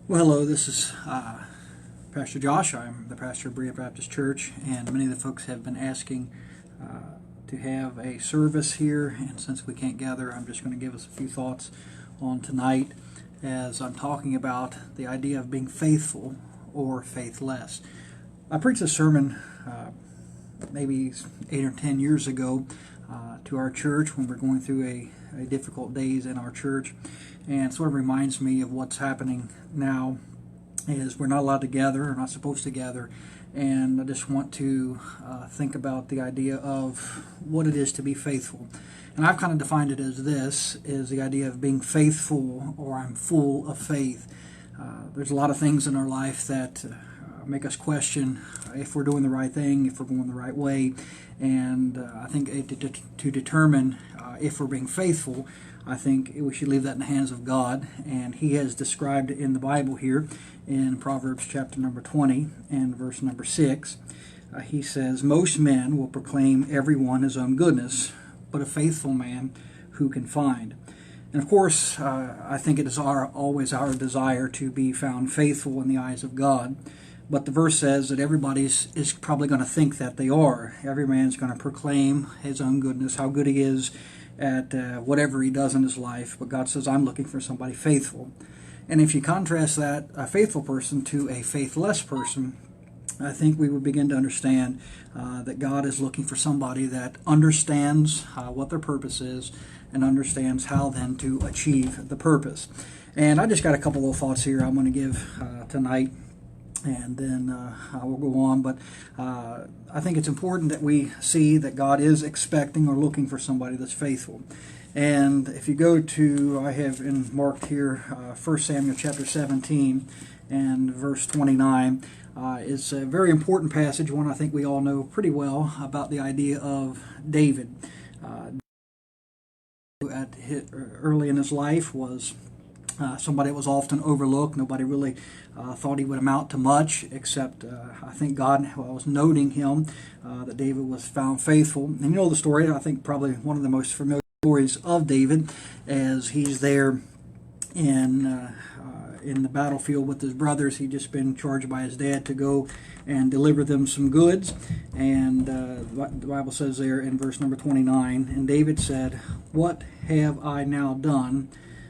Well, hello, this is Pastor Josh. I'm the pastor of Berean Baptist Church, and many of the folks have been asking to have a service here, and since we can't gather, I'm just going to give us a few thoughts on tonight as I'm talking about the idea of being faithful or faithless. I preached a sermon maybe 8 or 10 years ago to our church when we're going through a difficult days in our church, and sort of reminds me of what's happening now. Is we're not allowed to gather, or not supposed to gather, and I just want to think about the idea of what it is to be faithful. And I've kind of defined it as this, is the idea of being faithful, or I'm full of faith. There's a lot of things in our life that make us question if we're doing the right thing, if we're going the right way, and I think to determine if we're being faithful, I think we should leave that in the hands of God, and He has described in the Bible here in Proverbs chapter number 20 and verse number 6. He says, "Most men will proclaim every one his own goodness, but a faithful man who can find?" And of course, I think it is always our desire to be found faithful in the eyes of God. But the verse says that everybody is probably going to think that they are. Every man's going to proclaim his own goodness, how good he is at whatever he does in his life. But God says, I'm looking for somebody faithful. And if you contrast that, a faithful person to a faithless person, I think we would begin to understand that God is looking for somebody that understands what their purpose is and understands how then to achieve the purpose. And I just got a couple of thoughts here I'm going to give tonight, and then I will go on. But I think it's important that we see that God is expecting or looking for somebody that's faithful. And if you go to, I have marked here 1 Samuel chapter 17 and verse 29, is a very important passage, one I think we all know pretty well, about the idea of David. Early in his life was somebody that was often overlooked. Nobody really thought he would amount to much, except I think God was noting him, that David was found faithful. And you know the story, I think probably one of the most familiar stories of David, as he's there in the battlefield with his brothers. He'd just been charged by his dad to go and deliver them some goods. And the Bible says there in verse number 29, "And David said, 'What have I now done?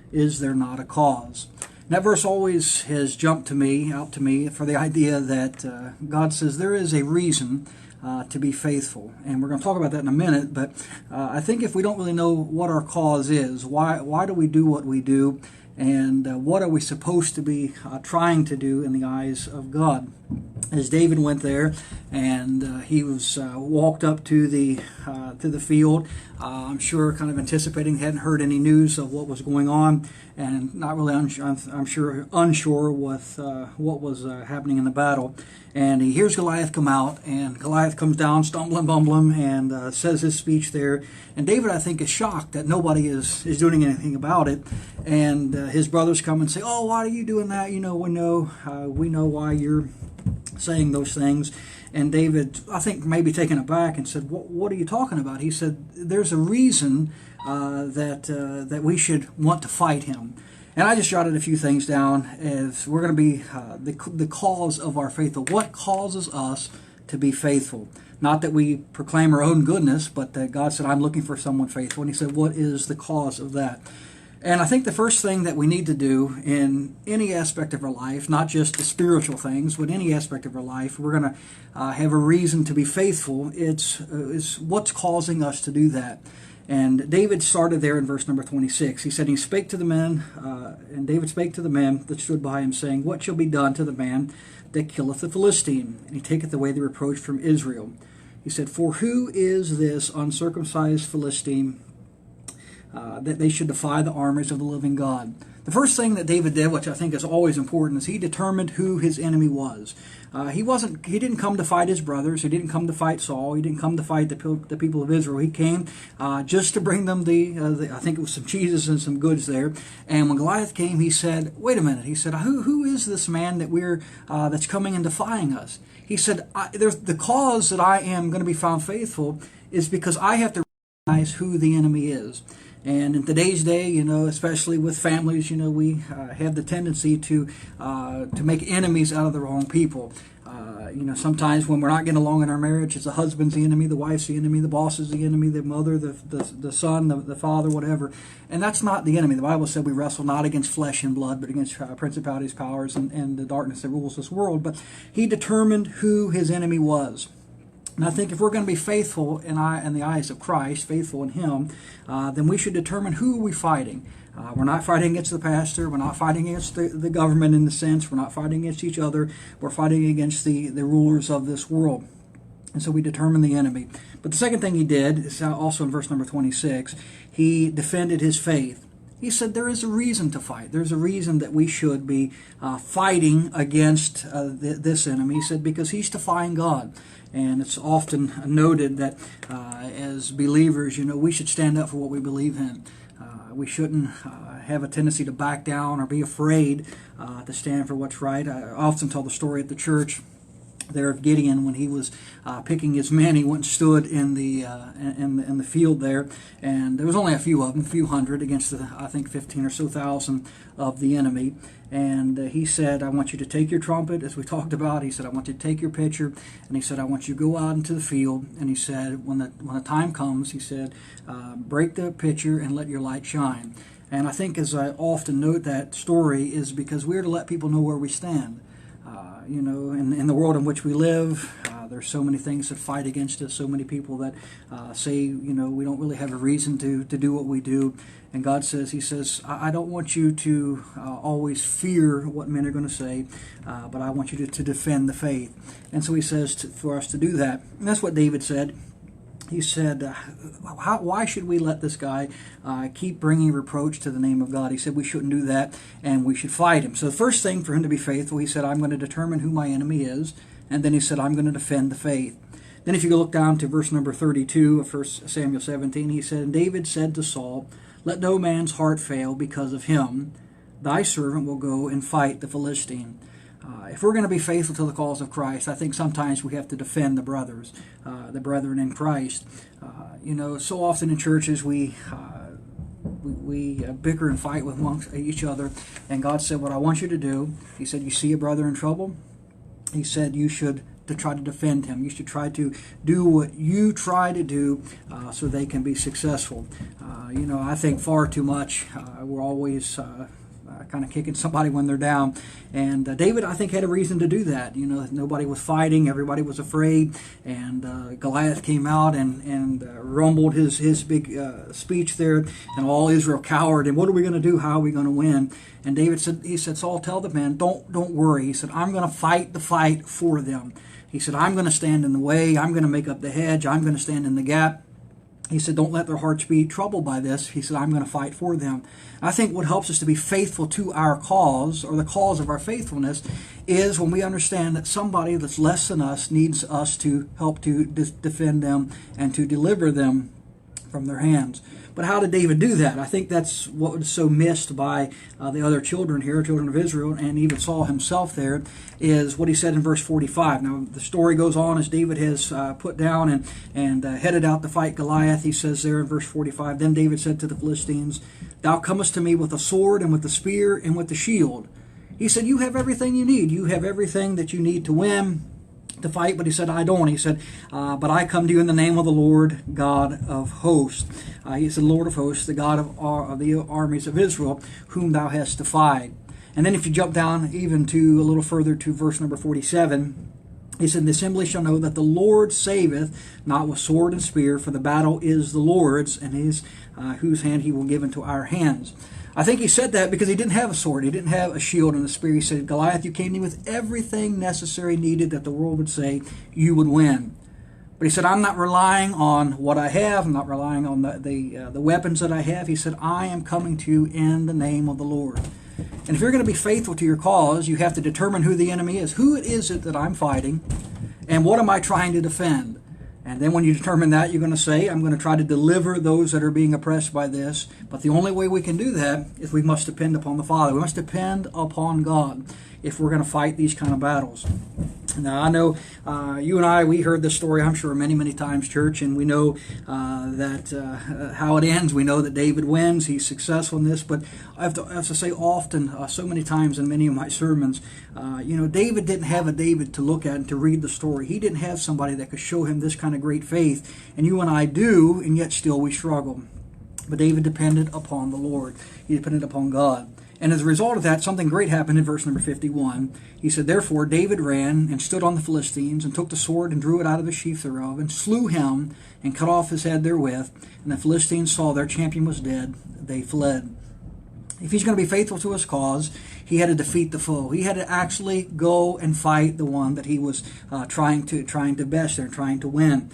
Is there not a cause?'" And that verse always has jumped out to me for the idea that God says there is a reason to be faithful. And we're going to talk about that in a minute, but I think if we don't really know what our cause is, why do we do what we do, and what are we supposed to be trying to do in the eyes of God? As David went there, and he was walked up to the field, I'm sure kind of anticipating, hadn't heard any news of what was going on, and not really unsure with what was happening in the battle. And he hears Goliath come out, and Goliath comes down, stumbling, bumbling, and says his speech there. And David, I think, is shocked that nobody is doing anything about it. And his brothers come and say, "Oh, why are you doing that? You know, we know why you're saying those things." And David, I think, maybe taken aback, and said, "What are you talking about?" He said, "There's a reason that we should want to fight him." And I just jotted a few things down as we're going to be the cause of our faith. What causes us to be faithful? Not that we proclaim our own goodness, but that God said, "I'm looking for someone faithful." And He said, what is the cause of that? And I think the first thing that we need to do in any aspect of our life, not just the spiritual things, but any aspect of our life, we're going to have a reason to be faithful. It's what's causing us to do that. And David started there in verse number 26. He said, and David spake to the men that stood by him, saying, "What shall be done to the man that killeth the Philistine? And he taketh away the reproach from Israel." He said, "For who is this uncircumcised Philistine, that they should defy the armies of the living God?" The first thing that David did, which I think is always important, is he determined who his enemy was. He didn't come to fight his brothers. He didn't come to fight Saul. He didn't come to fight the people of Israel. He came just to bring them I think it was some cheeses and some goods there. And when Goliath came, he said, "Wait a minute." He said, "Who is this man that that's coming and defying us?" He said, "There's the cause that I am going to be found faithful is because I have to recognize who the enemy is." And in today's day, especially with families, we have the tendency to make enemies out of the wrong people. Sometimes when we're not getting along in our marriage, it's the husband's the enemy, the wife's the enemy, the boss is the enemy, the mother, the son, the father, whatever. And that's not the enemy. The Bible said we wrestle not against flesh and blood, but against principalities, powers, and the darkness that rules this world. But he determined who his enemy was. And I think if we're going to be faithful in the eyes of Christ, faithful in Him, then we should determine who are we fighting. We're not fighting against the pastor. We're not fighting against the government in the sense. We're not fighting against each other. We're fighting against the rulers of this world. And so we determine the enemy. But the second thing he did is also in verse number 26. He defended his faith. He said there is a reason to fight. There's a reason that we should be fighting against this enemy. He said because he's defying God. And it's often noted that as believers, we should stand up for what we believe in. We shouldn't have a tendency to back down or be afraid to stand for what's right. I often tell the story at the church there of Gideon when he was picking his men. He went and stood in the field there, and there was only a few of them, a few hundred against I think 15 or so thousand of the enemy. And he said, I want you to take your trumpet, as we talked about. He said, I want you to take your pitcher. And he said, I want you to go out into the field. And he said, when the time comes, he said, break the pitcher and let your light shine. And I think as I often note that story is because we're to let people know where we stand. In the world in which we live, there's so many things that fight against us, so many people that say, we don't really have a reason to do what we do. And God says, He says, I don't want you to always fear what men are going to say, but I want you to defend the faith. And so He says for us to do that. And that's what David said. He said, why should we let this guy keep bringing reproach to the name of God? He said we shouldn't do that, and we should fight him. So the first thing for him to be faithful, he said, I'm going to determine who my enemy is. And then he said, I'm going to defend the faith. Then if you look down to verse number 32 of 1 Samuel 17, he said, and David said to Saul, let no man's heart fail because of him. Thy servant will go and fight the Philistine. If we're going to be faithful to the cause of Christ, I think sometimes we have to defend the brothers, the brethren in Christ. So often in churches we bicker and fight with amongst each other. And God said, what I want you to do, He said, you see a brother in trouble? He said, you should try to defend him. You should try to do what you try to do so they can be successful. I think far too much we're always kind of kicking somebody when they're down. And David, I think, had a reason to do that. Nobody was fighting. Everybody was afraid. And Goliath came out and rumbled his big speech there. And all Israel cowered. And what are we going to do? How are we going to win? And David said, Saul, tell the men, don't worry. He said, I'm going to fight the fight for them. He said, I'm going to stand in the way. I'm going to make up the hedge. I'm going to stand in the gap. He said, don't let their hearts be troubled by this. He said, I'm going to fight for them. I think what helps us to be faithful to our cause, or the cause of our faithfulness, is when we understand that somebody that's less than us needs us to help to defend them and to deliver them from their hands. But how did David do that? I think that's what was so missed by the other children here, children of Israel, and even Saul himself there, is what he said in verse 45. Now, the story goes on as David has put down and headed out to fight Goliath. He says there in verse 45, then David said to the Philistines, thou comest to me with a sword and with the spear and with the shield. He said, you have everything you need. You have everything that you need to win, to fight. But he said, I don't. He said, but I come to you in the name of the Lord God of hosts. He said, Lord of hosts, the God of the armies of Israel, whom thou hast defied. And then if you jump down even to a little further to verse number 47, he said, the assembly shall know that the Lord saveth, not with sword and spear, for the battle is the Lord's, and his whose hand he will give into our hands. I think he said that because he didn't have a sword. He didn't have a shield and a spear. He said, Goliath, you came to me with everything necessary needed that the world would say you would win. But he said, I'm not relying on what I have. I'm not relying on the weapons that I have. He said, I am coming to you in the name of the Lord. And if you're going to be faithful to your cause, you have to determine who the enemy is. Who is it that I'm fighting? And what am I trying to defend? And then when you determine that, you're going to say, I'm going to try to deliver those that are being oppressed by this. But the only way we can do that is we must depend upon the Father. We must depend upon God if we're going to fight these kind of battles. Now, I know you and I, we heard this story, I'm sure, many, many times, church, and we know how it ends. We know that David wins. He's successful in this, but I have to say often, so many times in many of my sermons, David didn't have a David to look at and to read the story. He didn't have somebody that could show him this kind of great faith, and you and I do, and yet still we struggle. But David depended upon the Lord. He depended upon God. And as a result of that, something great happened in verse number 51. He said, "Therefore David ran and stood on the Philistines, and took the sword and drew it out of the sheath thereof, and slew him, and cut off his head therewith. And the Philistines saw their champion was dead. They fled." If he's going to be faithful to his cause, he had to defeat the foe. He had to actually go and fight the one that he was trying to best there, trying to win.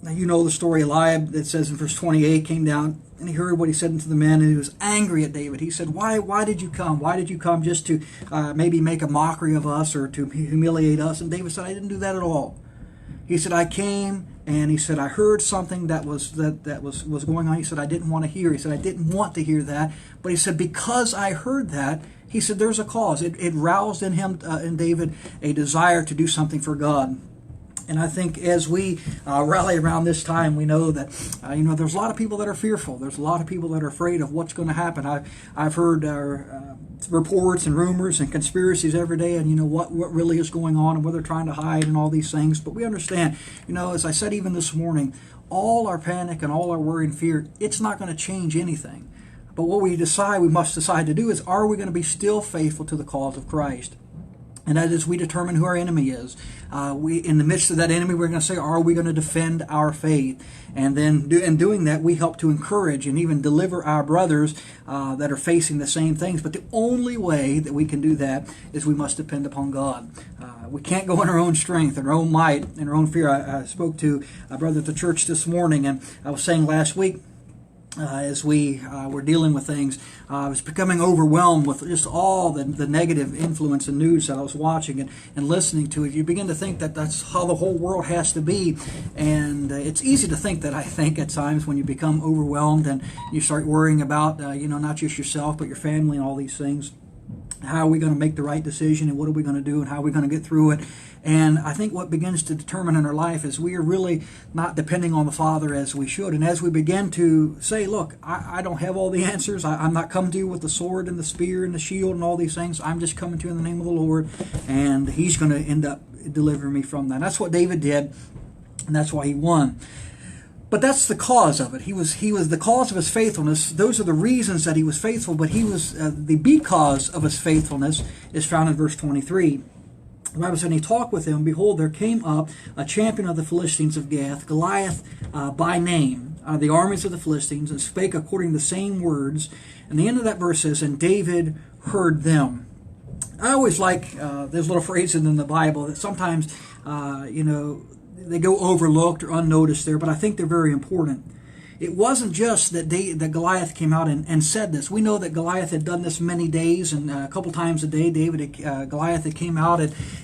Now, you know the story. Eliab, that says in verse 28, came down and he heard what he said unto the men, and he was angry at David. He said, why did you come? Why did you come just to maybe make a mockery of us or to humiliate us? And David said, I didn't do that at all. He said, I came, and he said, I heard something that was going on. He said, I didn't want to hear. He said, I didn't want to hear that. But he said, because I heard that, he said, there's a cause. It roused in him, in David, a desire to do something for God. And I think as we rally around this time, we know that there's a lot of people that are fearful. There's a lot of people that are afraid of what's going to happen. I've heard reports and rumors and conspiracies every day, and what really is going on and what they're trying to hide and all these things. But we understand, as I said even this morning, all our panic and all our worry and fear, it's not going to change anything. But what we must decide to do is, are we going to be still faithful to the cause of Christ? And that is, we determine who our enemy is. In the midst of that enemy, we're going to say, are we going to defend our faith? And then in doing that, we help to encourage and even deliver our brothers that are facing the same things. But the only way that we can do that is we must depend upon God. We can't go in our own strength, in our own might, in our own fear. I spoke to a brother at the church this morning, and I was saying last week, as we were dealing with things, I was becoming overwhelmed with just all the negative influence and news that I was watching and listening to it. You begin to think that that's how the whole world has to be. And it's easy to think that, I think, at times when you become overwhelmed and you start worrying about, not just yourself, but your family and all these things. How are we going to make the right decision, and what are we going to do, and how are we going to get through it? And I think what begins to determine in our life is we are really not depending on the Father as we should. And as we begin to say, look, I don't have all the answers. I'm not coming to you with the sword and the spear and the shield and all these things. I'm just coming to you in the name of the Lord, and He's going to end up delivering me from that. And that's what David did, and that's why he won. But that's the cause of it. He was the cause of his faithfulness. Those are the reasons that he was faithful, but he was the because of his faithfulness is found in verse 23. The Bible said, and he talked with him, behold, there came up a champion of the Philistines of Gath, Goliath by name, out of the armies of the Philistines, and spake according to the same words. And the end of that verse says, and David heard them. I always like those little phrases in the Bible that sometimes, they go overlooked or unnoticed there, but I think they're very important. It wasn't just that Goliath came out and said this. We know that Goliath had done this many days, and a couple times a day, Goliath had came out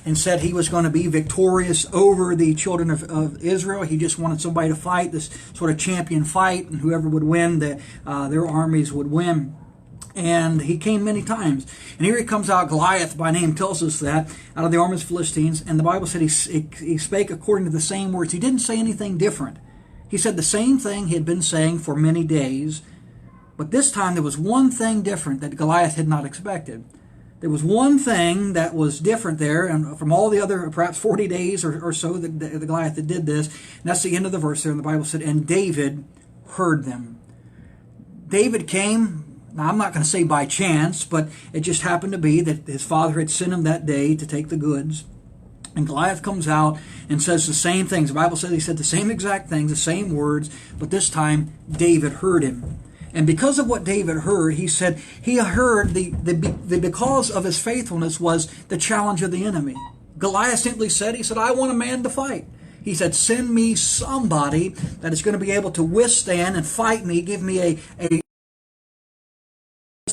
and said he was going to be victorious over the children of Israel. He just wanted somebody to fight, this sort of champion fight, and whoever would win, their armies would win. And he came many times. And here he comes out, Goliath by name tells us that, out of the armies of the Philistines. And the Bible said he spake according to the same words. He didn't say anything different. He said the same thing he had been saying for many days. But this time there was one thing different that Goliath had not expected. There was one thing that was different there, and from all the other, perhaps 40 days or so, the Goliath that did this. And that's the end of the verse there. And the Bible said, and David heard them. David came. Now, I'm not going to say by chance, but it just happened to be that his father had sent him that day to take the goods. And Goliath comes out and says the same things. The Bible says he said the same exact things, the same words, but this time David heard him. And because of what David heard, he said he heard the because of his faithfulness was the challenge of the enemy. Goliath simply said, he said, I want a man to fight. He said, send me somebody that is going to be able to withstand and fight me, give me a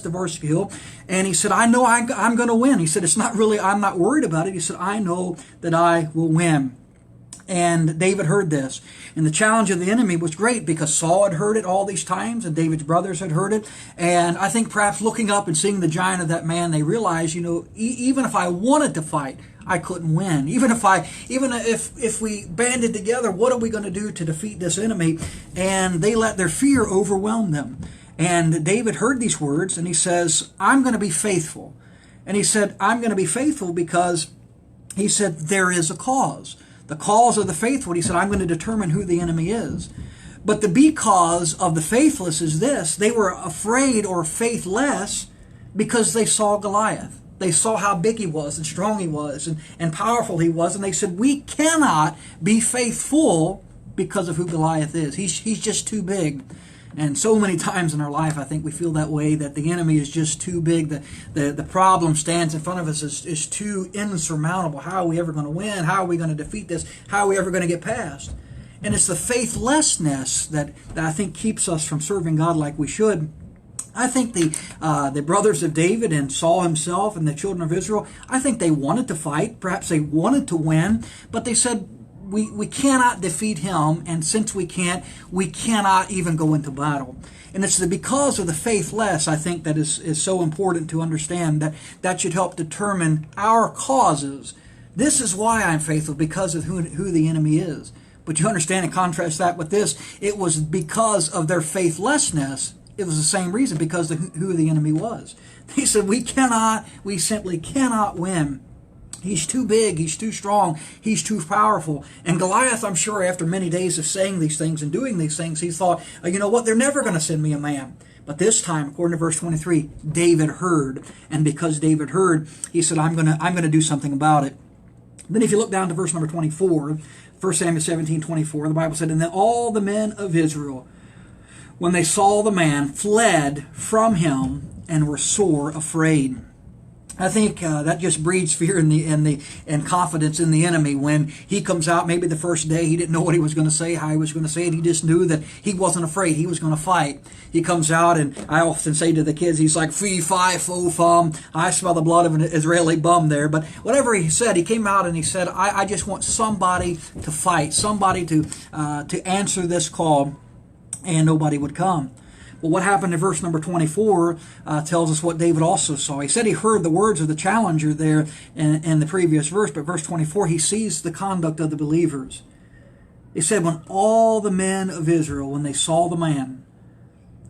divorce skill. And he said, I know I'm going to win. He said, I'm not worried about it. He said, I know that I will win. And David heard this. And the challenge of the enemy was great because Saul had heard it all these times and David's brothers had heard it. And I think perhaps looking up and seeing the giant of that man, they realized, even if I wanted to fight, I couldn't win. Even if we banded together, what are we going to do to defeat this enemy? And they let their fear overwhelm them. And David heard these words, and he says, I'm going to be faithful. And he said, I'm going to be faithful because he said, there is a cause. The cause of the faithful, he said, I'm going to determine who the enemy is. But the because of the faithless is this: they were afraid or faithless because they saw Goliath. They saw how big he was and strong he was and powerful he was. And they said, we cannot be faithful because of who Goliath is. He's just too big. And so many times in our life, I think we feel that way, that the enemy is just too big. The problem stands in front of us is too insurmountable. How are we ever going to win? How are we going to defeat this? How are we ever going to get past? And it's the faithlessness that I think keeps us from serving God like we should. I think the brothers of David and Saul himself and the children of Israel, I think they wanted to fight. Perhaps they wanted to win, but they said, we cannot defeat him, and since we cannot even go into battle. And it's because of the faithless, I think, that is so important to understand, that should help determine our causes. This is why I'm faithful, because of who the enemy is. But you understand and contrast that with this, it was because of their faithlessness. It was the same reason, because of who the enemy was. He said, we simply cannot win. He's too big, he's too strong, he's too powerful. And Goliath, I'm sure, after many days of saying these things and doing these things, he thought, you know what, they're never going to send me a man. But this time, according to verse 23, David heard. And because David heard, he said, I'm going to do something about it. Then if you look down to verse number 24, 1 Samuel 17:24, the Bible said, and then all the men of Israel, when they saw the man, fled from him and were sore afraid. I think that just breeds fear and confidence in the enemy when he comes out. Maybe the first day he didn't know what he was going to say, how he was going to say it. He just knew that he wasn't afraid. He was going to fight. He comes out, and I often say to the kids, he's like, fee, fi, fo, fum. I smell the blood of an Israeli bum there. But whatever he said, he came out and he said, I just want somebody to fight, somebody to answer this call, and nobody would come. Well, what happened in verse number 24 tells us what David also saw. He said he heard the words of the challenger there in the previous verse, but verse 24, he sees the conduct of the believers. He said, when all the men of Israel, when they saw the man,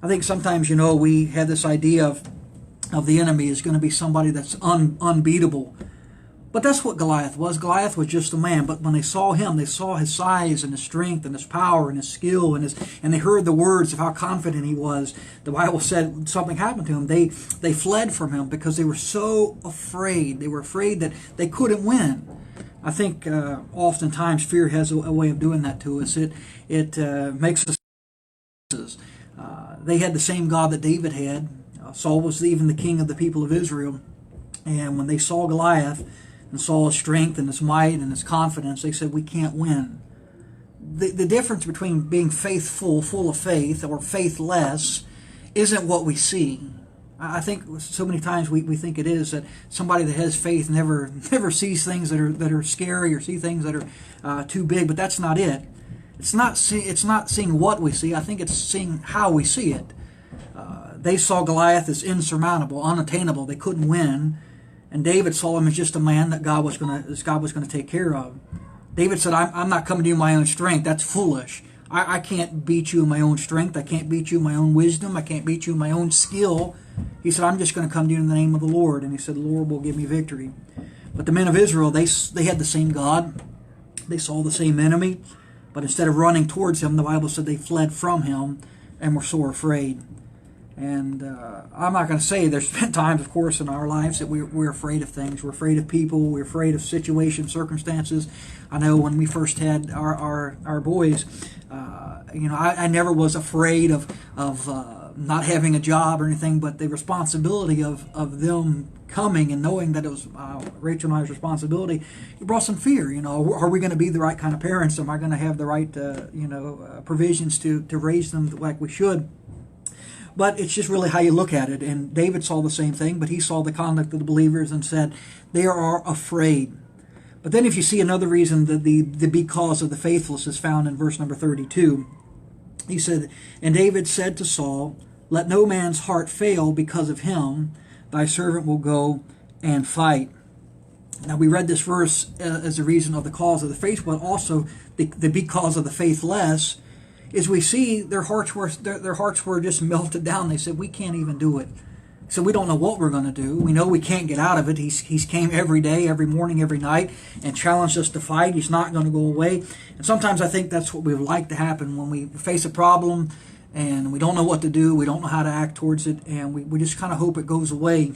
I think sometimes, we have this idea of the enemy is going to be somebody that's unbeatable. But that's what Goliath was. Goliath was just a man. But when they saw him, they saw his size and his strength and his power and his skill and they heard the words of how confident he was. The Bible said something happened to him. They fled from him because they were so afraid. They were afraid that they couldn't win. I think oftentimes fear has a way of doing that to us. It makes us. They had the same God that David had. Saul was even the king of the people of Israel. And when they saw Goliath and saw his strength and his might and his confidence, they said, we can't win. The difference between being faithful, full of faith, or faithless isn't what we see. I think so many times we think it is that somebody that has faith never sees things that are scary or see things that are too big, but that's not it. It's not seeing what we see. I think it's seeing how we see it. They saw Goliath as insurmountable, unattainable. They couldn't win. And David saw him as just a man that God was going to take care of. David said, I'm not coming to you in my own strength. That's foolish. I can't beat you in my own strength. I can't beat you in my own wisdom. I can't beat you in my own skill. He said, I'm just going to come to you in the name of the Lord. And he said, the Lord will give me victory. But the men of Israel, they had the same God. They saw the same enemy. But instead of running towards him, the Bible said they fled from him and were sore afraid. And I'm not going to say, there's been times, of course, in our lives that we're afraid of things. We're afraid of people. We're afraid of situations, circumstances. I know when we first had our boys, I never was afraid of not having a job or anything, but the responsibility of them coming and knowing that it was Rachel and I's responsibility, it brought some fear. Are we going to be the right kind of parents? Am I going to have the right, provisions to raise them like we should? But it's just really how you look at it. And David saw the same thing, but he saw the conduct of the believers and said, they are afraid. But then if you see another reason that the because of the faithless is found in verse number 32, he said, and David said to Saul, let no man's heart fail because of him. Thy servant will go and fight. Now we read this verse as a reason of the cause of the faith, but also the because of the faithless is we see their hearts were just melted down. They said, we can't even do it. So we don't know what we're going to do. We know we can't get out of it. He's came every day, every morning, every night, and challenged us to fight. He's not going to go away. And sometimes I think that's what we would like to happen when we face a problem and we don't know what to do. We don't know how to act towards it, and we just kind of hope it goes away.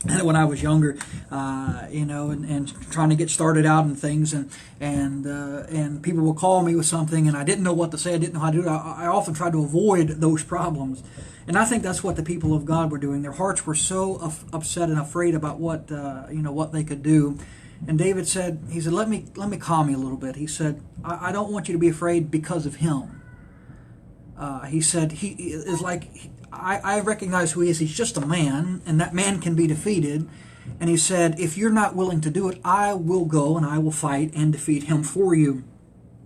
And when I was younger, and trying to get started out in things, and people will call me with something, and I didn't know what to say, I didn't know how to do it. I often tried to avoid those problems, and I think that's what the people of God were doing. Their hearts were so upset and afraid about what they could do. And David said, he said, let me calm you a little bit. He said, I don't want you to be afraid because of him. He said, he is like. I recognize who he is. He's just a man, and that man can be defeated. And he said, if you're not willing to do it, I will go and I will fight and defeat him for you.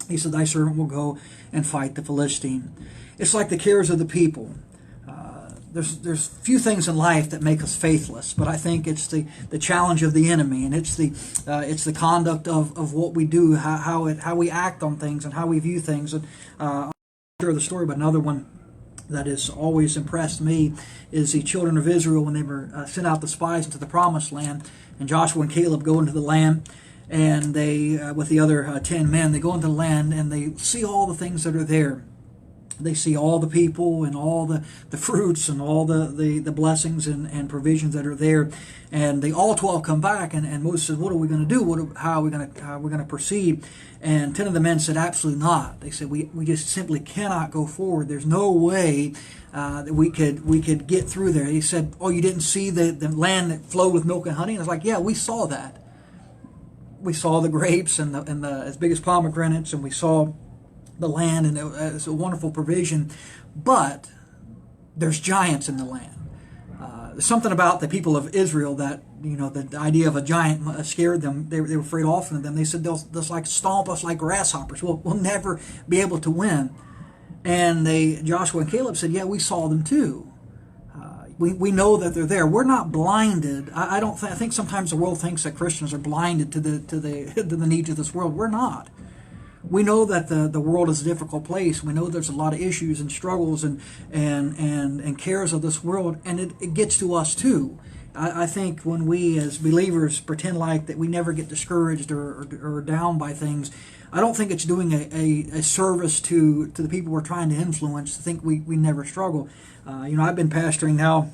He said, thy servant will go and fight the Philistine. It's like the cares of the people. There's few things in life that make us faithless, but I think it's the challenge of the enemy, and it's the conduct of what we do, how we act on things, and how we view things. And I'll share the story, but another one that has always impressed me is the children of Israel when they were sent out the spies into the promised land, and Joshua and Caleb go into the land, and they with the other 10 men, they go into the land and they see all the things that are there. They see all the people and all the fruits and all the blessings and provisions that are there. And they all 12 come back, and Moses says, what are we going to do? How are we going to proceed? And 10 of the men said, absolutely not. They said, we just simply cannot go forward. There's no way that we could get through there. He said, oh, you didn't see the land that flowed with milk and honey? And I was like, yeah, we saw that. We saw the grapes and the as big as pomegranates, and we saw the land, and it's a wonderful provision, but there's giants in the land. There's something about the people of Israel that, the idea of a giant scared them. They were afraid often of them. They said they'll like stomp us like grasshoppers. We'll never be able to win. And Joshua and Caleb said, yeah, we saw them too. We know that they're there. We're not blinded. I think sometimes the world thinks that Christians are blinded to the needs of this world. We're not. We know that the world is a difficult place. We know there's a lot of issues and struggles and cares of this world, and it gets to us too. I think when we as believers pretend like that we never get discouraged or down by things, I don't think it's doing a service to the people we're trying to influence to think we never struggle. I've been pastoring now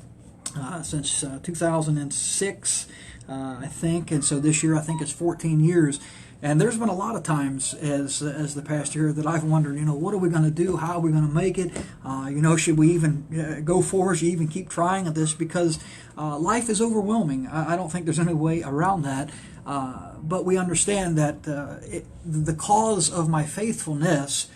since 2006, I think, and so this year I think it's 14 years. And there's been a lot of times as the pastor here that I've wondered, what are we going to do? How are we going to make it? Should we even go forward? Should we even keep trying at this? Because life is overwhelming. I don't think there's any way around that. But we understand that the cause of my faithfulness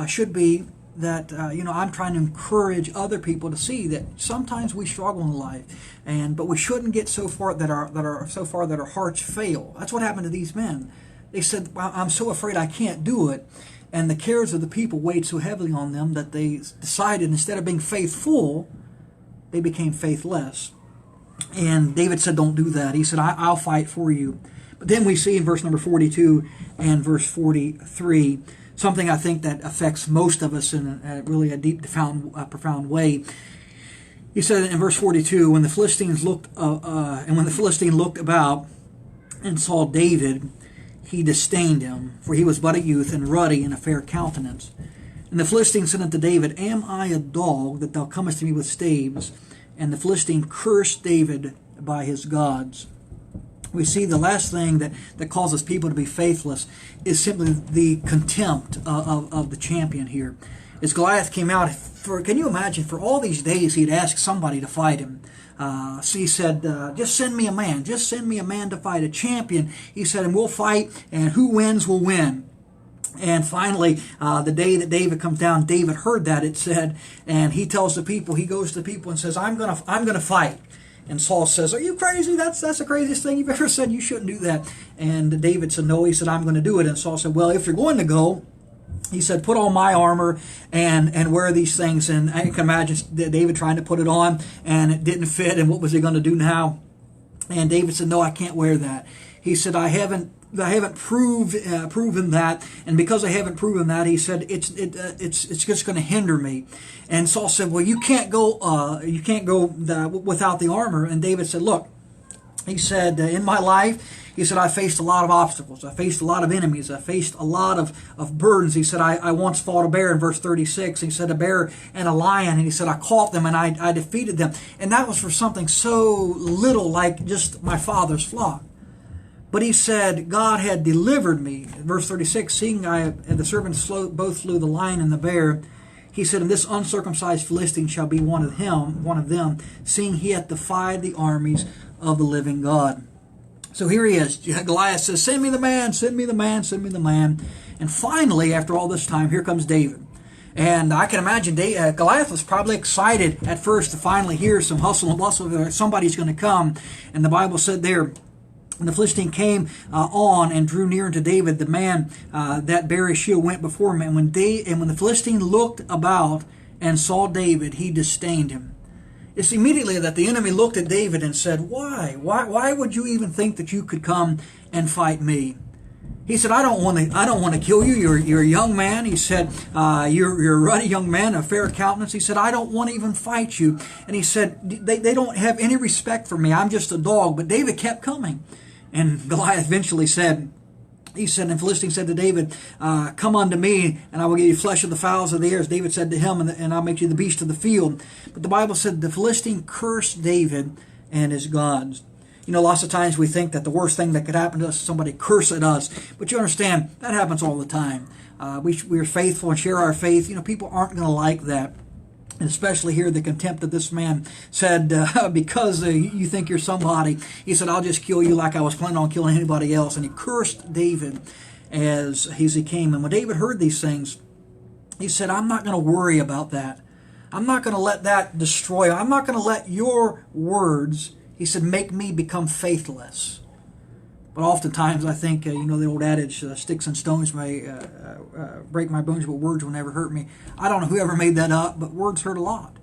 should be that I'm trying to encourage other people to see that sometimes we struggle in life, but we shouldn't get so far that our hearts fail. That's what happened to these men. They said, well, I'm so afraid I can't do it. And the cares of the people weighed so heavily on them that they decided instead of being faithful, they became faithless. And David said, don't do that. He said, I'll fight for you. But then we see in verse number 42 and verse 43, something I think that affects most of us in really a deep, profound way. He said in verse 42, when the Philistine looked about and saw David, he disdained him, for he was but a youth and ruddy and a fair countenance. And the Philistine said unto David, am I a dog that thou comest to me with staves? And the Philistine cursed David by his gods. We see the last thing that causes people to be faithless is simply the contempt of the champion here. As Goliath came out, can you imagine, for all these days he'd asked somebody to fight him. So he said, just send me a man. Just send me a man to fight, a champion. He said, and we'll fight, and who wins will win. And finally, the day that David comes down, David heard that, it said, and he tells the people, he goes to the people and says, I'm gonna fight. And Saul says, are you crazy? That's the craziest thing you've ever said. You shouldn't do that. And David said, no. He said, I'm going to do it. And Saul said, well, if you're going to go, he said, put on my armor and wear these things. And I can imagine David trying to put it on, and it didn't fit. And what was he going to do now? And David said, no, I can't wear that. he said, I haven't proven that, and because I haven't proven that, he said it's just going to hinder me. And Saul said, well, you can't go without the armor. And David said, look, he said, in my life, he said, I faced a lot of obstacles. I faced a lot of enemies. I faced a lot of burdens. He said, I once fought a bear in verse 36. He said, a bear and a lion. And he said, I caught them and I defeated them. And that was for something so little, like just my father's flock. But he said, God had delivered me. Verse 36, seeing the servants both slew the lion and the bear, he said, and this uncircumcised Philistine shall be one of them, seeing he hath defied the armies of the living God. So here he is. Goliath says, send me the man, send me the man, send me the man. And finally, after all this time, here comes David. And I can imagine Goliath was probably excited at first to finally hear some hustle and bustle. Somebody's going to come. And the Bible said there, when the Philistine came on and drew near unto David, the man that bare his shield went before him. And when the Philistine looked about and saw David, he disdained him. It's immediately that the enemy looked at David and said, Why? Why would you even think that you could come and fight me? He said, I don't want to kill you. You're a young man. He said, you're a ruddy young man, a fair countenance. He said, I don't want to even fight you. And he said, they don't have any respect for me. I'm just a dog. But David kept coming. And Goliath eventually said, and Philistine said to David, come unto me, and I will give you flesh of the fowls of the air. As David said to him, and I'll make you the beast of the field. But the Bible said the Philistine cursed David and his gods. You know, lots of times we think that the worst thing that could happen to us is somebody curse at us. But you understand, that happens all the time. We're faithful and share our faith. You know, people aren't going to like that. And especially here, the contempt that this man said, because you think you're somebody, he said, I'll just kill you like I was planning on killing anybody else. And he cursed David as he came. And when David heard these things, he said, I'm not going to worry about that. I'm not going to let that destroy you. I'm not going to let your words, he said, make me become faithless. But oftentimes I think, the old adage, sticks and stones may break my bones, but words will never hurt me. I don't know whoever made that up, but words hurt a lot.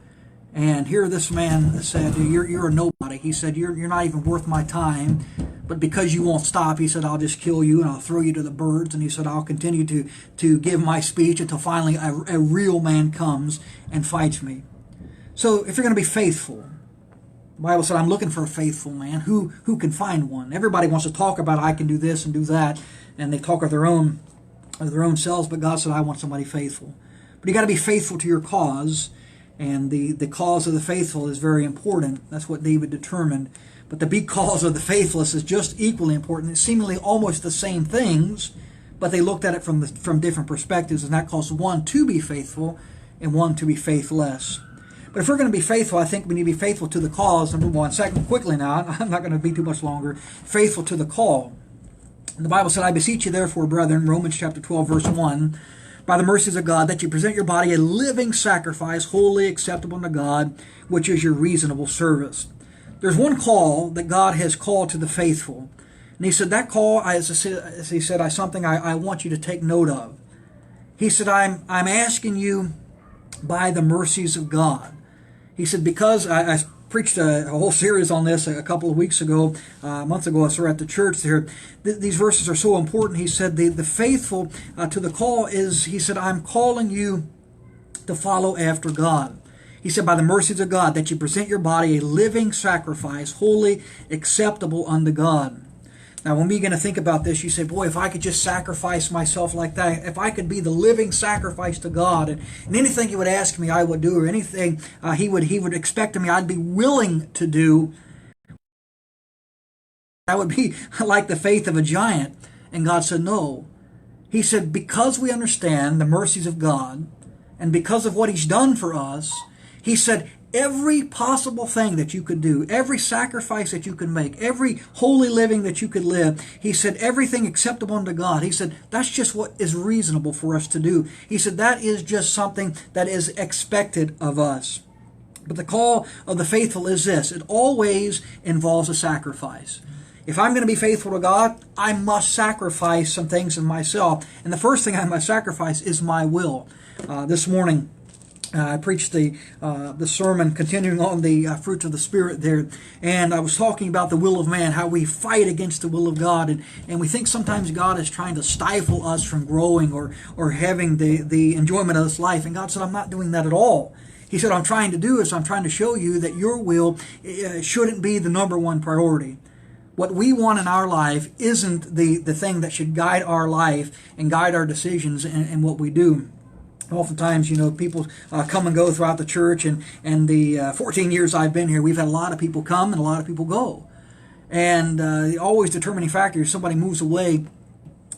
And here this man said, you're a nobody. He said, you're not even worth my time. But because you won't stop, he said, I'll just kill you and I'll throw you to the birds. And he said, I'll continue to give my speech until finally a real man comes and fights me. So if you're going to be faithful, the Bible said, I'm looking for a faithful man. Who can find one? Everybody wants to talk about, I can do this and do that, and they talk of their own selves, but God said, I want somebody faithful. But you got to be faithful to your cause, and the cause of the faithful is very important. That's what David determined. But the big cause of the faithless is just equally important. It's seemingly almost the same things, but they looked at it from different perspectives, and that caused one to be faithful and one to be faithless. But if we're going to be faithful, I think we need to be faithful to the cause, number one. Second, quickly now, I'm not going to be too much longer, faithful to the call. And the Bible said, I beseech you therefore, brethren, Romans chapter 12, verse 1, by the mercies of God, that you present your body a living sacrifice, wholly acceptable unto God, which is your reasonable service. There's one call that God has called to the faithful. And he said, that call, as he said, is something I want you to take note of. He said, I'm asking you by the mercies of God. He said, because I preached a whole series on this a couple of weeks ago, months ago, I at the church there. These verses are so important. He said, the faithful to the call is, he said, I'm calling you to follow after God. He said, by the mercies of God, that you present your body a living sacrifice, wholly acceptable unto God. Now, when we begin to think about this, you say, boy, if I could just sacrifice myself like that, if I could be the living sacrifice to God, and anything he would ask me, I would do, or anything he would expect of me, I'd be willing to do. That would be like the faith of a giant. And God said, no. He said, because we understand the mercies of God, and because of what he's done for us, he said, every possible thing that you could do, every sacrifice that you could make, every holy living that you could live, he said, everything acceptable unto God. He said, that's just what is reasonable for us to do. He said, that is just something that is expected of us. But the call of the faithful is this. It always involves a sacrifice. If I'm going to be faithful to God, I must sacrifice some things in myself. And the first thing I must sacrifice is my will. This morning, I preached the sermon continuing on the fruits of the Spirit there, and I was talking about the will of man, how we fight against the will of God, and we think sometimes God is trying to stifle us from growing or having the enjoyment of this life, and God said, I'm not doing that at all. He said, I'm trying to show you that your will shouldn't be the number one priority. What we want in our life isn't the thing that should guide our life and guide our decisions and what we do. Oftentimes, people come and go throughout the church, and the 14 years I've been here, we've had a lot of people come and a lot of people go. And the always determining factor if somebody moves away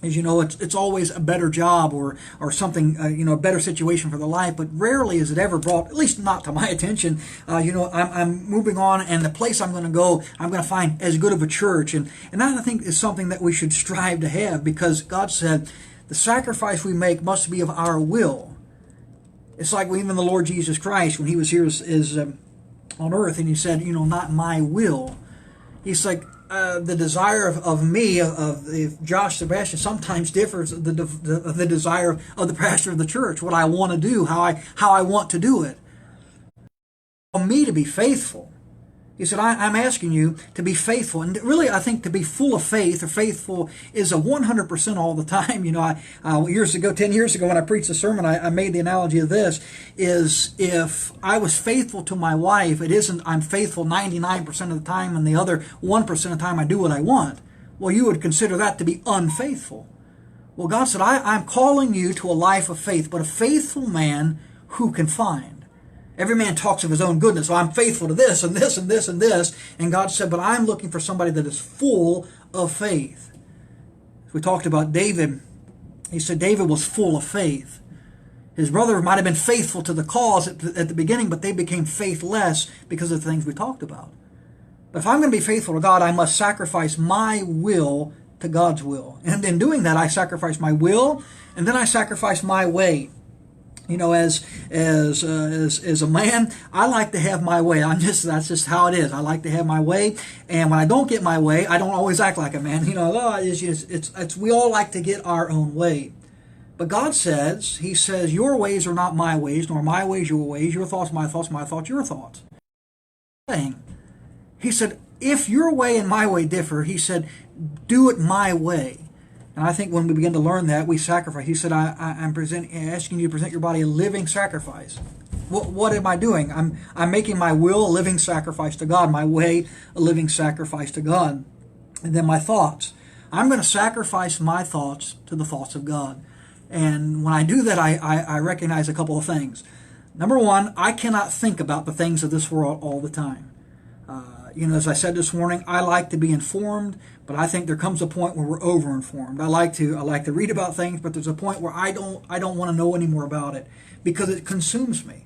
is, it's always a better job or something, a better situation for their life. But rarely is it ever brought, at least not to my attention, I'm moving on, and the place I'm going to go, I'm going to find as good of a church. And that, I think, is something that we should strive to have, because God said the sacrifice we make must be of our will. It's like even the Lord Jesus Christ, when he was here on earth, and he said, not my will. He's like, the desire of me, of Josh Sebastian, sometimes differs the desire of the pastor of the church, what I want to do, how I want to do it. For me to be faithful. He said, I'm asking you to be faithful. And really, I think to be full of faith or faithful is a 100% all the time. 10 years ago when I preached a sermon, I made the analogy of this, is if I was faithful to my wife, it isn't I'm faithful 99% of the time and the other 1% of the time I do what I want. Well, you would consider that to be unfaithful. Well, God said, I'm calling you to a life of faith, but a faithful man who can find. Every man talks of his own goodness. So I'm faithful to this and this and this and this. And God said, but I'm looking for somebody that is full of faith. We talked about David. He said David was full of faith. His brother might have been faithful to the cause at the beginning, but they became faithless because of the things we talked about. But if I'm going to be faithful to God, I must sacrifice my will to God's will. And in doing that, I sacrifice my will, and then I sacrifice my way. As a man, I like to have my way. That's just how it is. I like to have my way, and when I don't get my way, I don't always act like a man. We all like to get our own way. But God says, He says, your ways are not my ways, nor my ways your ways, your thoughts my thoughts your thoughts. He said, if your way and my way differ, He said, do it my way. And I think when we begin to learn that, we sacrifice. He said, I'm asking you to present your body a living sacrifice. What am I doing? I'm making my will a living sacrifice to God, my way a living sacrifice to God. And then my thoughts. I'm going to sacrifice my thoughts to the thoughts of God. And when I do that, I recognize a couple of things. Number one, I cannot think about the things of this world all the time. As I said this morning, I like to be informed, but I think there comes a point where we're over-informed. I like to read about things, but there's a point where I don't want to know any more about it because it consumes me.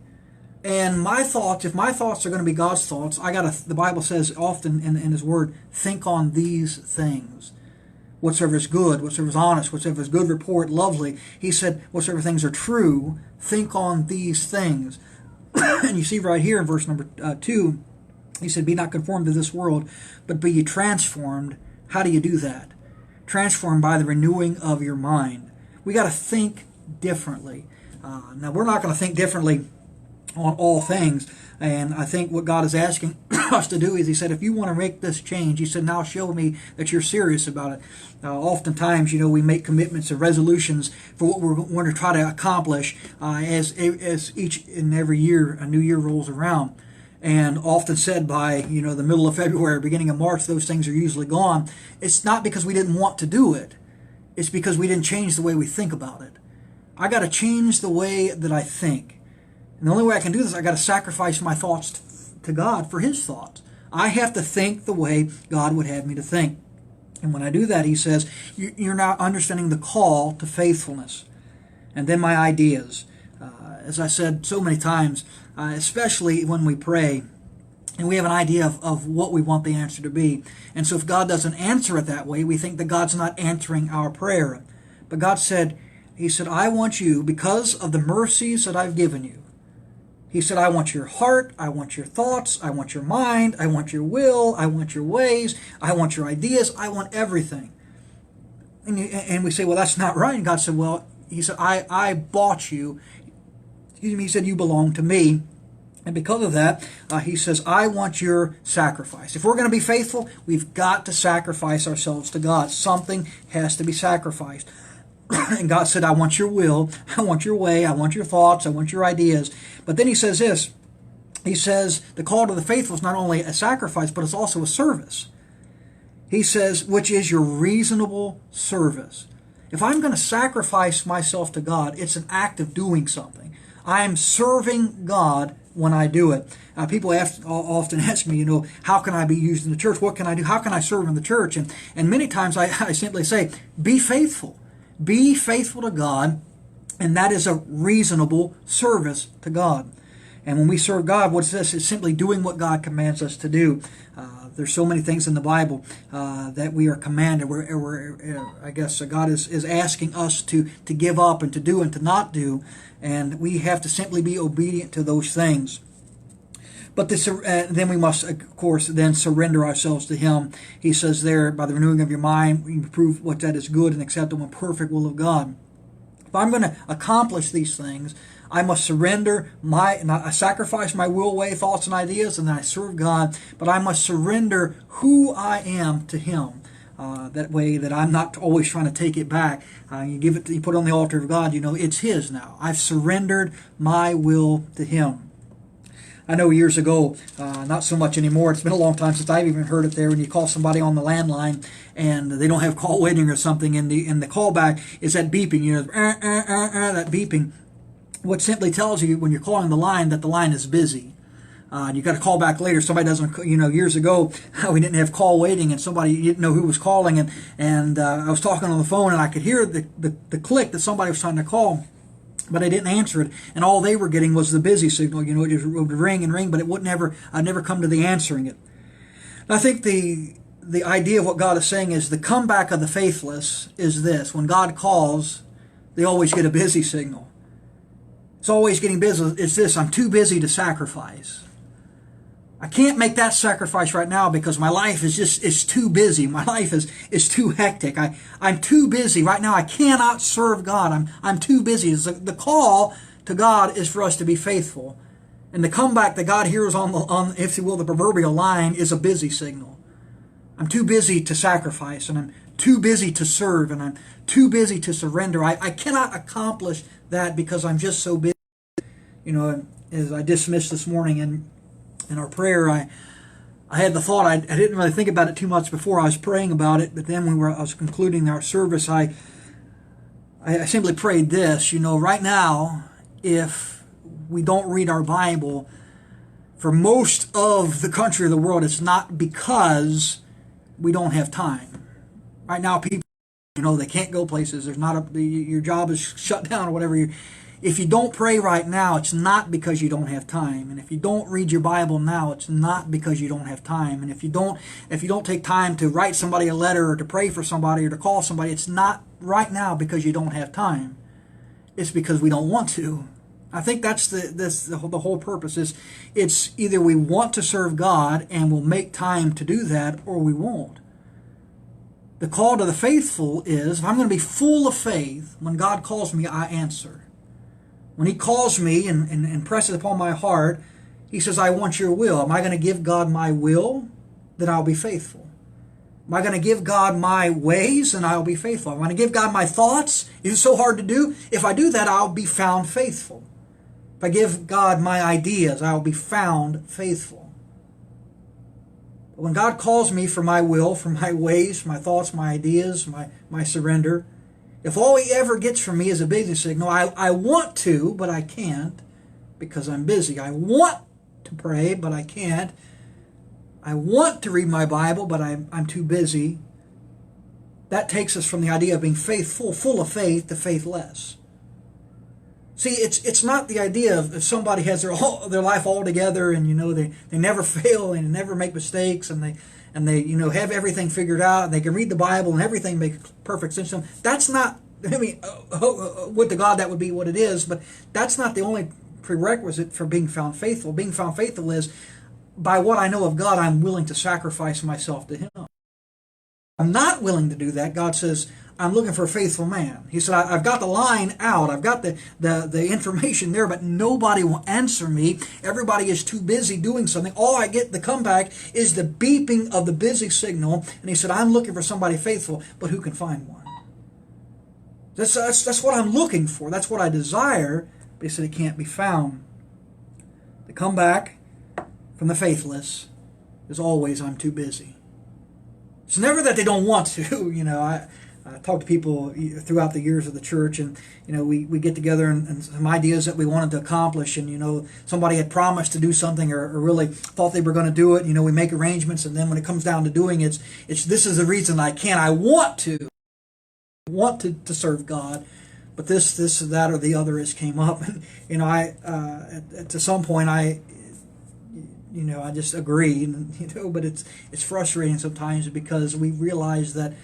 And my thoughts, if my thoughts are going to be God's thoughts, the Bible says often in His Word, think on these things. Whatsoever is good, whatsoever is honest, whatsoever is good report, lovely. He said, whatsoever things are true, think on these things. And you see right here in verse number 2, He said, be not conformed to this world, but be ye transformed. How do you do that? Transformed by the renewing of your mind. We got to think differently. Now, we're not going to think differently on all things. And I think what God is asking us to do is, He said, if you want to make this change, He said, now show me that you're serious about it. Oftentimes, we make commitments and resolutions for what we're going to try to accomplish as each and every year, a new year rolls around. And often said by, the middle of February, beginning of March, those things are usually gone. It's not because we didn't want to do it. It's because we didn't change the way we think about it. I got to change the way that I think. And the only way I can do this, I got to sacrifice my thoughts to God for His thoughts. I have to think the way God would have me to think. And when I do that, He says, you're now understanding the call to faithfulness. And then my ideas. As I said so many times, especially when we pray, and we have an idea of what we want the answer to be. And so if God doesn't answer it that way, we think that God's not answering our prayer. But God said, He said, I want you, because of the mercies that I've given you. He said, I want your heart, I want your thoughts, I want your mind, I want your will, I want your ways, I want your ideas, I want everything. And we say, well, that's not right. And God said, well, He said, I bought you. He said, you belong to me. And because of that, he says, I want your sacrifice. If we're going to be faithful, we've got to sacrifice ourselves to God. Something has to be sacrificed. And God said, I want your will, I want your way, I want your thoughts, I want your ideas. But then he says this. He says, the call to the faithful is not only a sacrifice, but it's also a service. He says, which is your reasonable service. If I'm going to sacrifice myself to God, it's an act of doing something. I'm serving God when I do it. People often ask me, how can I be used in the church? What can I do? How can I serve in the church? And many times I simply say, be faithful. Be faithful to God, and that is a reasonable service to God. And when we serve God, what's this? It's simply doing what God commands us to do. There's so many things in the Bible that we are commanded. I guess God is asking us to give up and to do and to not do, and we have to simply be obedient to those things. But then we must, of course, then surrender ourselves to Him. He says there, by the renewing of your mind, you prove what that is good and acceptable and perfect will of God. If I'm going to accomplish these things, I must surrender I sacrifice my will, way, thoughts, and ideas, and then I serve God. But I must surrender who I am to Him. That way that I'm not always trying to take it back. You put it on the altar of God, it's His now. I've surrendered my will to Him. I know years ago, not so much anymore, it's been a long time since I've even heard it there, when you call somebody on the landline and they don't have call waiting or something, and the callback is that beeping, that beeping, what simply tells you when you're calling the line that the line is busy. You got to call back later. Somebody doesn't, years ago, we didn't have call waiting, and somebody didn't know who was calling, and I was talking on the phone, and I could hear the click that somebody was trying to call, but I didn't answer it, and all they were getting was the busy signal. It just would ring and ring, but I'd never come to the answering it. And I think the idea of what God is saying is the comeback of the faithless is this: when God calls, they always get a busy signal. It's always getting busy. It's this: I'm too busy to sacrifice. I can't make that sacrifice right now because my life is too busy. My life is too hectic. I'm too busy right now. I cannot serve God. I'm too busy. The call to God is for us to be faithful, and the comeback that God hears on if you will, the proverbial line is a busy signal. I'm too busy to sacrifice, and I'm too busy to serve, and I'm too busy to surrender. I cannot accomplish that because I'm just so busy. As I dismissed this morning in our prayer, I had the thought, I didn't really think about it too much before I was praying about it, but then I was concluding our service, I simply prayed this, right now, if we don't read our Bible, for most of the country of the world, it's not because we don't have time. Right now, people, they can't go places. There's not your job is shut down or whatever. If you don't pray right now, it's not because you don't have time. And if you don't read your Bible now, it's not because you don't have time. And if you don't take time to write somebody a letter or to pray for somebody or to call somebody, it's not right now because you don't have time. It's because we don't want to. I think that's the whole purpose. It's either we want to serve God and we'll make time to do that, or we won't. The call to the faithful is, if I'm going to be full of faith, when God calls me, I answer. When He calls me and presses upon my heart, He says, I want your will. Am I going to give God my will? Then I'll be faithful. Am I going to give God my ways? Then I'll be faithful. Am I going to give God my thoughts? Is it so hard to do? If I do that, I'll be found faithful. If I give God my ideas, I'll be found faithful. But when God calls me for my will, for my ways, for my thoughts, my ideas, my surrender, if all He ever gets from me is a busy signal, I want to, but I can't because I'm busy. I want to pray, but I can't. I want to read my Bible, but I'm too busy. That takes us from the idea of being faithful, full of faith, to faithless. See, it's not the idea of if somebody has their life all together and they never fail and never make mistakes and they have everything figured out and they can read the Bible and everything makes perfect sense to them. That's not, with the God that would be what it is, but that's not the only prerequisite for being found faithful. Being found faithful is, by what I know of God, I'm willing to sacrifice myself to Him. I'm not willing to do that. God says, I'm looking for a faithful man. He said, I've got the line out. I've got the information there, but nobody will answer me. Everybody is too busy doing something. All I get, the comeback, is the beeping of the busy signal. And he said, I'm looking for somebody faithful, but who can find one? That's what I'm looking for. That's what I desire. But he said, it can't be found. The comeback from the faithless is always, I'm too busy. It's never that they don't want to. I talk to people throughout the years of the church, and we get together and some ideas that we wanted to accomplish, and somebody had promised to do something or really thought they were going to do it. We make arrangements, and then when it comes down to doing it, it's this is the reason I can't. I want to serve God, but this that or the other has came up, and to some point I just agree, but it's frustrating sometimes because we realize that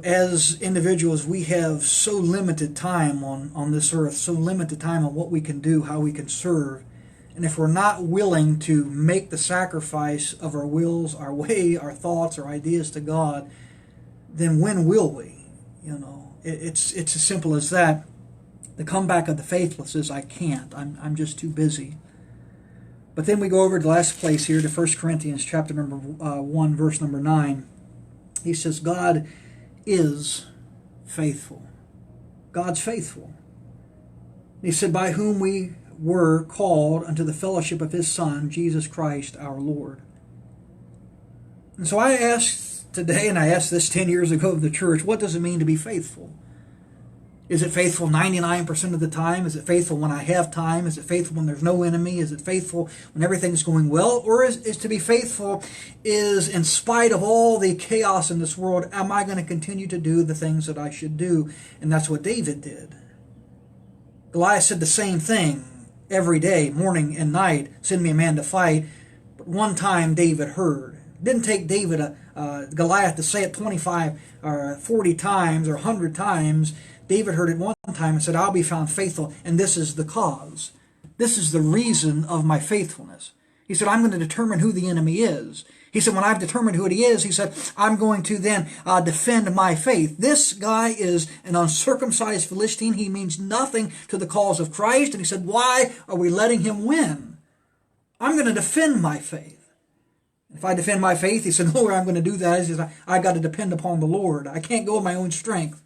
as individuals, we have so limited time on this earth, so limited time on what we can do, how we can serve. And if we're not willing to make the sacrifice of our wills, our way, our thoughts, our ideas to God, then when will we? It's as simple as that. The comeback of the faithless is, I can't. I'm just too busy. But then we go over to the last place here, to 1 Corinthians chapter number 1, verse number 9. He says, God is faithful. God's faithful. He said, by whom we were called unto the fellowship of his Son, Jesus Christ our Lord. And so I asked today, and I asked this 10 years ago of the church, what does it mean to be faithful? Is it faithful 99% of the time? Is it faithful when I have time? Is it faithful when there's no enemy? Is it faithful when everything's going well? Or is to be faithful is, in spite of all the chaos in this world, am I going to continue to do the things that I should do? And that's what David did. Goliath said the same thing every day, morning and night, send me a man to fight. But one time David heard. It didn't take Goliath to say it 25 or 40 times or 100 times. David heard it one time and said, I'll be found faithful, and this is the cause. This is the reason of my faithfulness. He said, I'm going to determine who the enemy is. He said, when I've determined who he is, he said, I'm going to then defend my faith. This guy is an uncircumcised Philistine. He means nothing to the cause of Christ. And he said, why are we letting him win? I'm going to defend my faith. If I defend my faith, he said, the only way I'm going to do that is I've got to depend upon the Lord. I can't go in my own strength.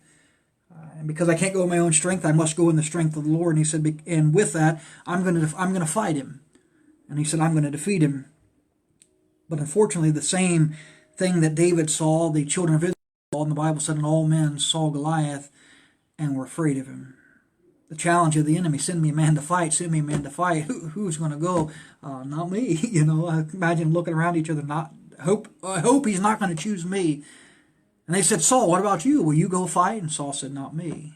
And because I can't go in my own strength, I must go in the strength of the Lord. And he said, and with that, I'm going to fight him. And he said, I'm going to defeat him. But unfortunately, the same thing that David saw, the children of Israel saw, and the Bible said, and all men saw Goliath and were afraid of him. The challenge of the enemy, send me a man to fight, send me a man to fight. Who's going to go? Not me. I imagine looking around each other, I hope he's not going to choose me. And they said, Saul, what about you? Will you go fight? And Saul said, not me.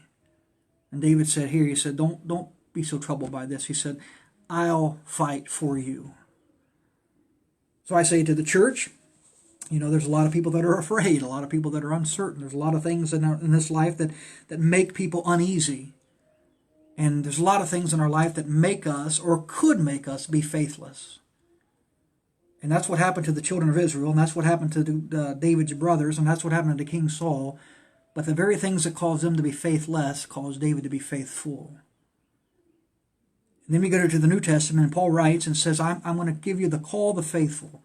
And David said here, he said, don't be so troubled by this. He said, I'll fight for you. So I say to the church, there's a lot of people that are afraid, a lot of people that are uncertain. There's a lot of things in this life that make people uneasy. And there's a lot of things in our life that make us, or could make us, be faithless. And that's what happened to the children of Israel, and that's what happened to David's brothers, and that's what happened to King Saul. But the very things that caused them to be faithless caused David to be faithful. And then we go to the New Testament, and Paul writes and says, I'm going to give you the call of the faithful.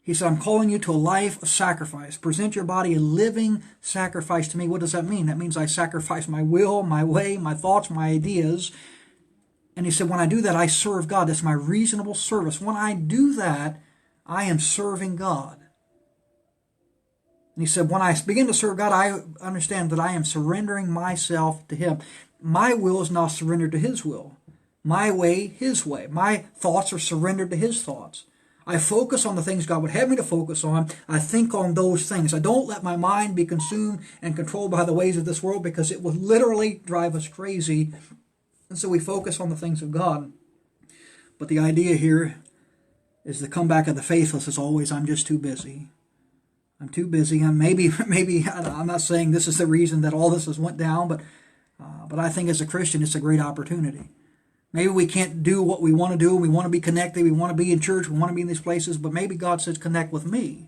He said, I'm calling you to a life of sacrifice. Present your body a living sacrifice to me. What does that mean? That means I sacrifice my will, my way, my thoughts, my ideas. And he said, when I do that, I serve God. That's my reasonable service. When I do that, I am serving God. And he said, when I begin to serve God, I understand that I am surrendering myself to him. My will is now surrendered to his will. My way, his way. My thoughts are surrendered to his thoughts. I focus on the things God would have me to focus on. I think on those things. I don't let my mind be consumed and controlled by the ways of this world, because it will literally drive us crazy. And so we focus on the things of God. But the idea here is the comeback of the faithless is always, I'm just too busy. I'm too busy. And maybe I'm not saying this is the reason that all this has went down, but I think as a Christian, it's a great opportunity. Maybe we can't do what we want to do. We want to be connected. We want to be in church. We want to be in these places. But maybe God says, connect with me.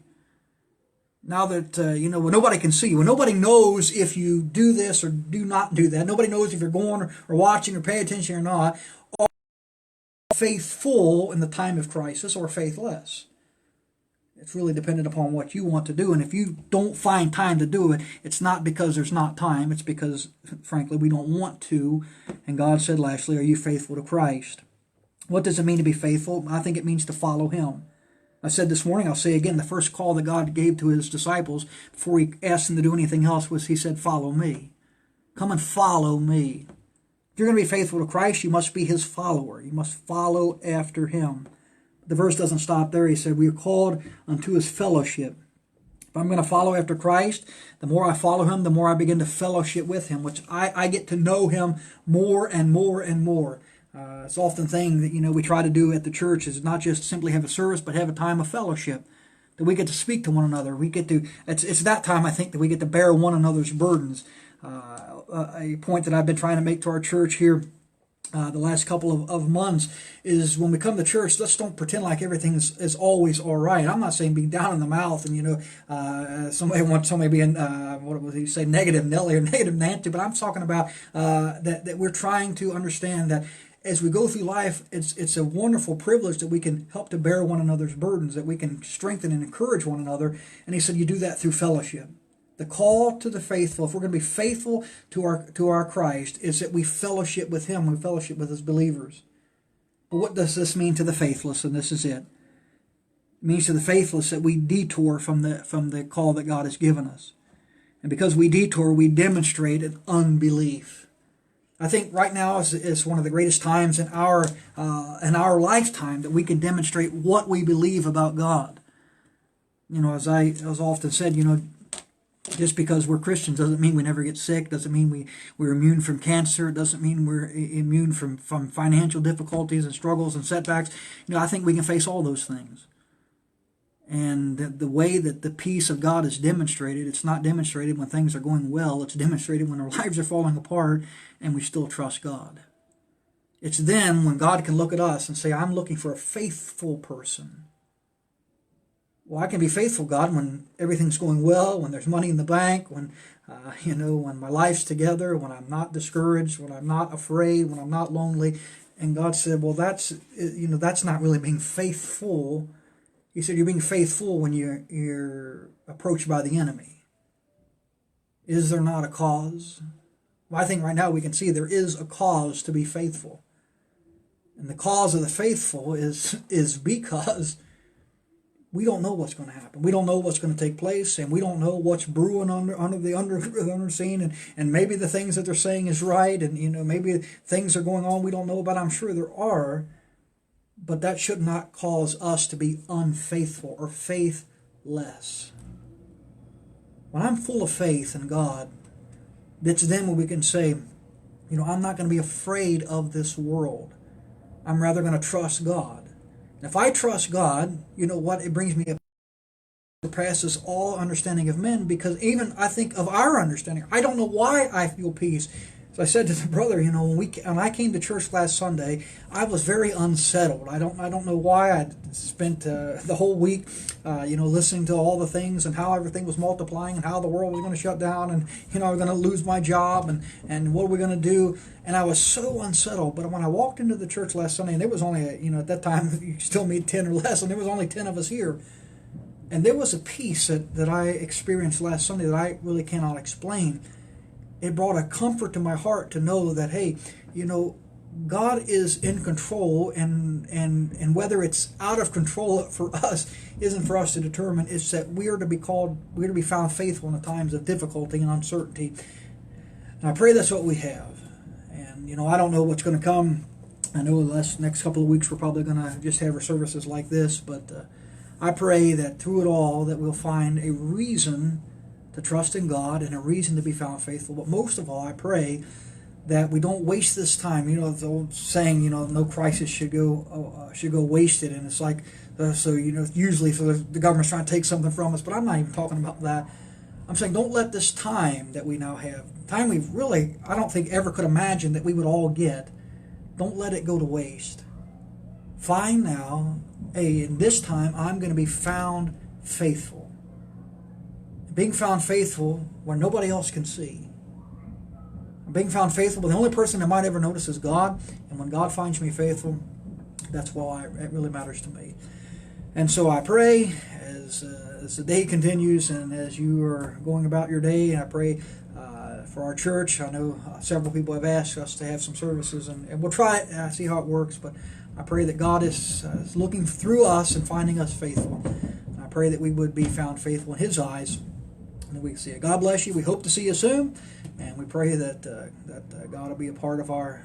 Now that, when nobody can see you, when nobody knows if you do this or do not do that, nobody knows if you're going or watching or paying attention or not, are faithful in the time of crisis or faithless. It's really dependent upon what you want to do. And if you don't find time to do it, it's not because there's not time. It's because, frankly, we don't want to. And God said, lastly, are you faithful to Christ? What does it mean to be faithful? I think it means to follow Him. I said this morning, I'll say again, the first call that God gave to His disciples before He asked them to do anything else was He said, follow me. Come and follow me. If you're going to be faithful to Christ, you must be His follower. You must follow after Him. The verse doesn't stop there. He said, we are called unto His fellowship. If I'm going to follow after Christ, the more I follow Him, the more I begin to fellowship with Him, which I get to know Him more and more and more. It's often a thing that, we try to do at the church is not just simply have a service, but have a time of fellowship, that we get to speak to one another. We get to, it's that time, I think, that we get to bear one another's burdens. A point that I've been trying to make to our church here the last couple of months is when we come to church, let's don't pretend like everything is always all right. I'm not saying be down in the mouth and, somebody being, what was he say, negative Nelly or negative Nancy, but I'm talking about that we're trying to understand that as we go through life, it's a wonderful privilege that we can help to bear one another's burdens, that we can strengthen and encourage one another. And he said you do that through fellowship. The call to the faithful, if we're going to be faithful to our Christ, is that we fellowship with Him, we fellowship with His believers. But what does this mean to the faithless? And this is it. It means to the faithless that we detour from the call that God has given us. And because we detour, we demonstrate an unbelief. I think right now is one of the greatest times in our lifetime that we can demonstrate what we believe about God. As often said, just because we're Christians doesn't mean we never get sick, doesn't mean we're immune from cancer, doesn't mean we're immune from financial difficulties and struggles and setbacks. I think we can face all those things. And the way that the peace of God is demonstrated, it's not demonstrated when things are going well, it's demonstrated when our lives are falling apart and we still trust God. It's then when God can look at us and say, I'm looking for a faithful person. Well, I can be faithful, God, when everything's going well, when there's money in the bank, when my life's together, when I'm not discouraged, when I'm not afraid, when I'm not lonely. And God said, well, that's not really being faithful. He said, you're being faithful when you're approached by the enemy. Is there not a cause? Well, I think right now we can see there is a cause to be faithful. And the cause of the faithful is because we don't know what's going to happen. We don't know what's going to take place, and we don't know what's brewing under the underscene, and maybe the things that they're saying is right, and maybe things are going on we don't know about. I'm sure there are, but that should not cause us to be unfaithful or faithless. When I'm full of faith in God, it's then when we can say, I'm not going to be afraid of this world. I'm rather going to trust God. If I trust God, it brings me up surpasses all understanding of men, because even I think of our understanding, I don't know why I feel peace. So I said to the brother, when I came to church last Sunday, I was very unsettled. I don't know why. I spent the whole week, listening to all the things and how everything was multiplying and how the world was going to shut down and I was going to lose my job and what are we going to do? And I was so unsettled. But when I walked into the church last Sunday, and there was only at that time you still meet 10 or less, and there was only 10 of us here, and there was a peace that I experienced last Sunday that I really cannot explain. It brought a comfort to my heart to know that, hey, God is in control, and whether it's out of control for us isn't for us to determine. It's that we're to be found faithful in the times of difficulty and uncertainty. And I pray that's what we have. And, I don't know what's going to come. I know the next couple of weeks we're probably going to just have our services like this, but I pray that through it all that we'll find a reason to trust in God and a reason to be found faithful. But most of all, I pray that we don't waste this time. The old saying, no crisis should go wasted. And it's like, usually the government's trying to take something from us, but I'm not even talking about that. I'm saying don't let this time that we now have, time we've really, I don't think ever could imagine that we would all get, don't let it go to waste. Find now, hey, in this time I'm going to be found faithful. being found faithful where nobody else can see. Being found faithful, but the only person that might ever notice is God. And when God finds me faithful, that's why it really matters to me. And so I pray as the day continues and as you are going about your day, and I pray for our church. I know several people have asked us to have some services, and we'll try it, see how it works. But I pray that God is looking through us and finding us faithful. And I pray that we would be found faithful in His eyes, and that we can see it. God bless you. We hope to see you soon, and we pray that God will be a part of our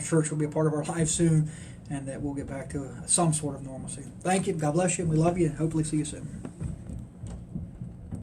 church will be a part of our life soon, and that we'll get back to some sort of normalcy. Thank you. God bless you. We love you, and hopefully see you soon.